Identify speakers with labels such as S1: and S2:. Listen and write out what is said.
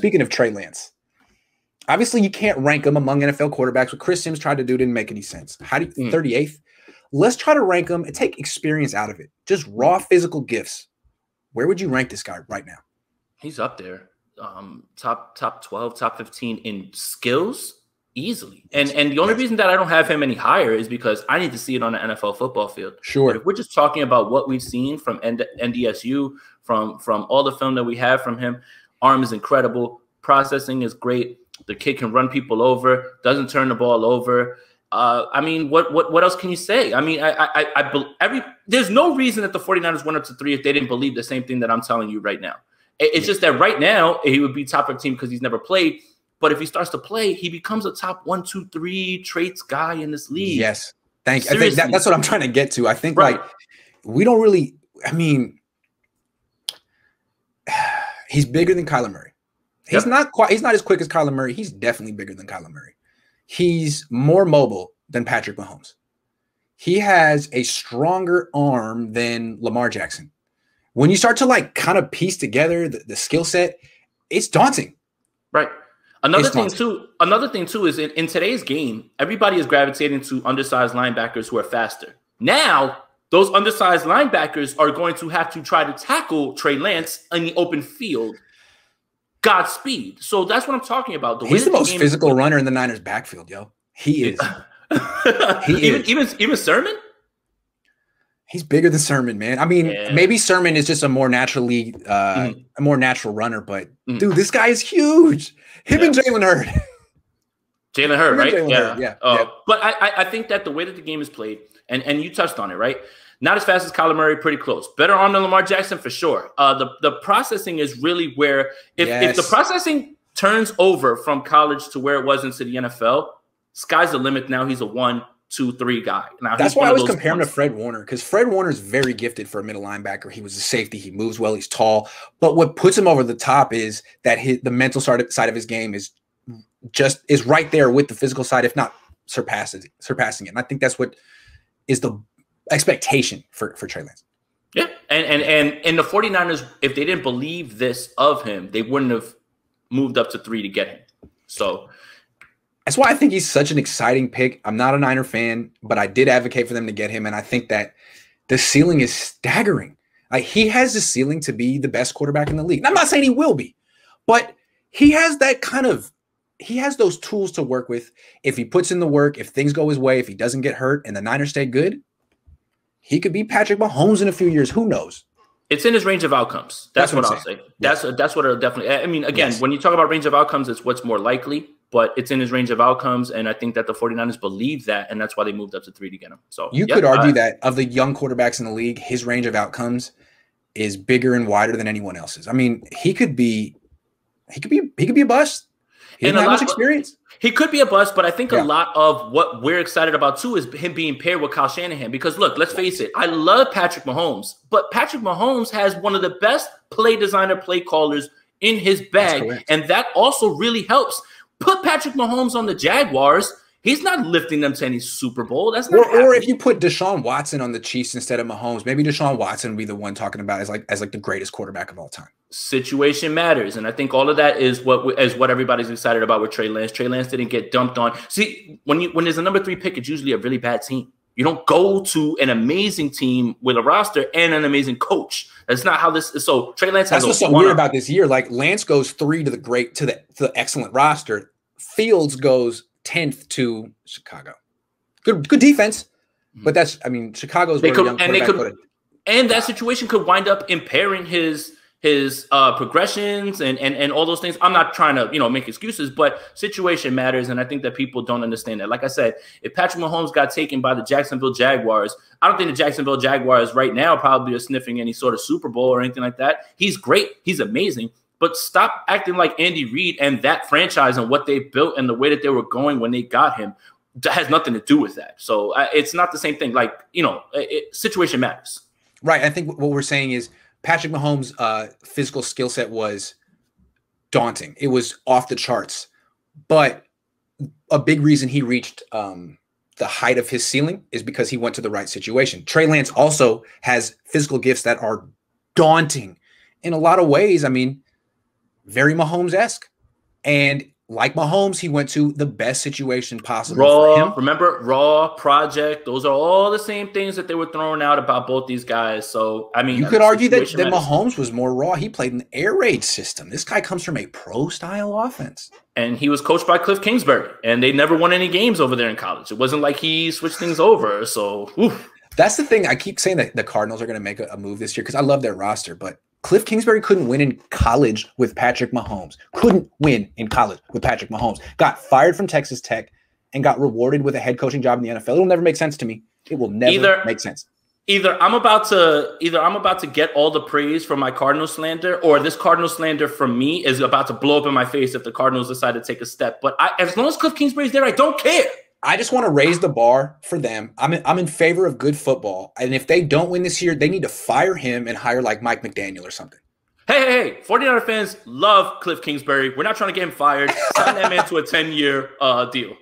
S1: speaking of Trey Lance, obviously you can't rank him among NFL quarterbacks. What Chris Sims tried to do didn't make any sense. How do you 38th? Let's try to rank him and take experience out of it. Just raw physical gifts. Where would you rank this guy right now?
S2: He's up there. Top 12, top 15 in skills easily. And the only reason that I don't have him any higher is because I need to see it on the NFL football field.
S1: Sure.
S2: But if we're just talking about what we've seen from NDSU, from all the film that we have from him, arm is incredible. Processing is great. The kid can run people over, doesn't turn the ball over. I mean, what else can you say? I mean, there's no reason that the 49ers went up to 3 if they didn't believe the same thing that I'm telling you right now. It's just that right now he would be top 15 because he's never played. But if he starts to play, he becomes a top 1, 2, 3 traits guy in this league.
S1: Yes. Thank you. I think that's what I'm trying to get to. I think like we don't really, I mean, he's bigger than Kyler Murray. He's not as quick as Kyler Murray. He's definitely bigger than Kyler Murray. He's more mobile than Patrick Mahomes. He has a stronger arm than Lamar Jackson. When you start to like kind of piece together the skill set, it's daunting.
S2: Right. Another thing too is in today's game, everybody is gravitating to undersized linebackers who are faster. Now, those undersized linebackers are going to have to try to tackle Trey Lance in the open field. Godspeed. So that's what I'm talking about.
S1: He's the most physical runner in the Niners backfield, yo. He is.
S2: Even Sermon?
S1: He's bigger than Sermon, man. I mean, maybe Sermon is just a more naturally, a more natural runner, but dude, this guy is huge. Him and Jalen Hurd.
S2: Jalen Hurd, right?
S1: Yeah.
S2: But I think that the way that the game is played, and you touched on it, right? Not as fast as Kyler Murray, pretty close. Better arm than Lamar Jackson for sure. The processing is really where if the processing turns over from college to where it was into the NFL, sky's the limit. Now he's a 1, 2, 3 guy. Now
S1: that's why I was comparing him to Fred Warner, because Fred Warner is very gifted for a middle linebacker. He was a safety. He moves well. He's tall. But what puts him over the top is that the mental side of his game is right there with the physical side, if not surpassing it. And I think that's what is the expectation for Trey Lance.
S2: Yeah. And the 49ers, if they didn't believe this of him, they wouldn't have moved up to 3 to get him. So
S1: that's why I think he's such an exciting pick. I'm not a Niner fan, but I did advocate for them to get him. And I think that the ceiling is staggering. Like, he has the ceiling to be the best quarterback in the league. And I'm not saying he will be, but he has he has those tools to work with. If he puts in the work, if things go his way, if he doesn't get hurt and the Niners stay good, he could be Patrick Mahomes in a few years. Who knows?
S2: It's in his range of outcomes. That's what I'll say. That's what it'll definitely. I mean, again, when you talk about range of outcomes, it's what's more likely, but it's in his range of outcomes. And I think that the 49ers believe that, and that's why they moved up to 3 to get him. So
S1: you could argue that of the young quarterbacks in the league, his range of outcomes is bigger and wider than anyone else's. I mean, he could be a bust. He doesn't have much experience.
S2: He could be a bust, but I think a lot of what we're excited about too is him being paired with Kyle Shanahan. Because look, let's face it, I love Patrick Mahomes, but Patrick Mahomes has one of the best play designer, play callers in his bag, and that also really helps. Put Patrick Mahomes on the Jaguars, he's not lifting them to any Super Bowl. That's not
S1: or if you put Deshaun Watson on the Chiefs instead of Mahomes, maybe Deshaun Watson would be the one talking about as like the greatest quarterback of all time.
S2: Situation matters, and I think all of that is what everybody's excited about with Trey Lance. Trey Lance didn't get dumped on. See, when there's a number 3 pick, it's usually a really bad team. You don't go to an amazing team with a roster and an amazing coach. That's not how this is. So Trey Lance has.
S1: That's what's so weird about this year. Like, Lance goes 3 to the excellent roster. Fields goes 10th to Chicago. Good defense, but Chicago's
S2: that situation could wind up impairing his progressions and all those things. I'm not trying to, make excuses, but situation matters. And I think that people don't understand that. Like I said, if Patrick Mahomes got taken by the Jacksonville Jaguars, I don't think the Jacksonville Jaguars right now probably are sniffing any sort of Super Bowl or anything like that. He's great. He's amazing. But stop acting like Andy Reid and that franchise and what they built and the way that they were going when they got him. That has nothing to do with that. So it's not the same thing. Like, situation matters.
S1: Right. I think what we're saying is Patrick Mahomes' physical skill set was daunting. It was off the charts. But a big reason he reached the height of his ceiling is because he went to the right situation. Trey Lance also has physical gifts that are daunting in a lot of ways. I mean, very Mahomes-esque. And like Mahomes, he went to the best situation possible for
S2: Raw,
S1: him.
S2: remember, Raw, Project, those are all the same things that they were throwing out about both these guys. So, I mean,
S1: You could argue that Mahomes was more raw. He played in the air raid system. This guy comes from a pro-style offense.
S2: And he was coached by Cliff Kingsbury, and they never won any games over there in college. It wasn't like he switched things over. So, oof.
S1: That's the thing. I keep saying that the Cardinals are going to make a move this year because I love their roster, but Cliff Kingsbury couldn't win in college with Patrick Mahomes. Couldn't win in college with Patrick Mahomes. Got fired from Texas Tech and got rewarded with a head coaching job in the NFL. It'll never make sense to me. It will never make sense.
S2: Either I'm about to get all the praise from my Cardinal slander, or this Cardinal slander from me is about to blow up in my face if the Cardinals decide to take a step. But as long as Cliff Kingsbury's there, I don't care.
S1: I just want to raise the bar for them. I'm in favor of good football. And if they don't win this year, they need to fire him and hire like Mike McDaniel or something.
S2: Hey, 49er fans love Cliff Kingsbury. We're not trying to get him fired. Sign that man to a 10-year deal.